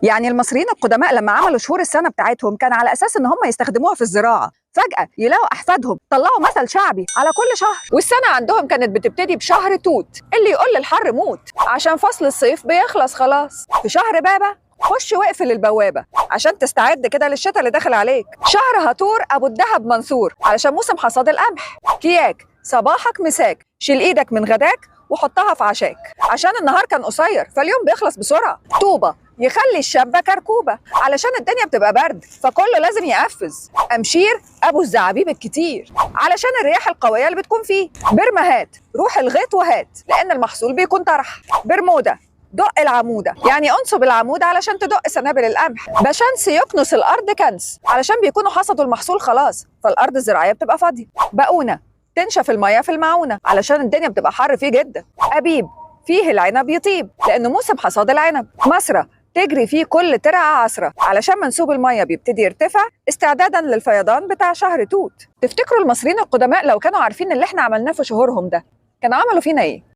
يعني المصريين القدماء لما عملوا شهور السنة بتاعتهم كان على أساس إن هم يستخدموها في الزراعة، فجأة يلاقوا أحفادهم طلعوا مثل شعبي على كل شهر، والسنة عندهم كانت بتبتدي بشهر توت اللي يقول للحر موت عشان فصل الصيف بيخلص خلاص. في شهر بابا خش واقفل البوابة عشان تستعد كده للشتاء اللي داخل عليك. شهر هاتور أبو الدهب منصور علشان موسم حصاد القمح. كياك صباحك مساك، شيل إيدك من غداك وحطها في عشاك عشان النهار كان قصير فاليوم بيخلص بسرعة. طوبة يخلي الشابة كركوبة علشان الدنيا بتبقى برد فكله لازم يقفز. أمشير أبو الزعابيب الكتير علشان الرياح القوية اللي بتكون فيه. برمهات روح الغيط وهات لأن المحصول بيكون طرح. برمودة دق العمودة يعني انصب العمود علشان تدق سنابل القمح. بشمس يكنس الأرض كنس علشان بيكونوا حصدوا المحصول خلاص فالأرض الزراعية بتبقى فاضية. بقونة تنشف المياه في المعونة علشان الدنيا بتبقى حر فيه جدا. أبيب فيه العنب يطيب لأنه موسم حصاد العنب. مسرة تجري فيه كل ترعة عصرة علشان منسوب المياه بيبتدي يرتفع استعدادا للفيضان بتاع شهر توت. تفتكروا المصريين القدماء لو كانوا عارفين اللي احنا عملناه في شهورهم ده كانوا عملوا فينا ايه؟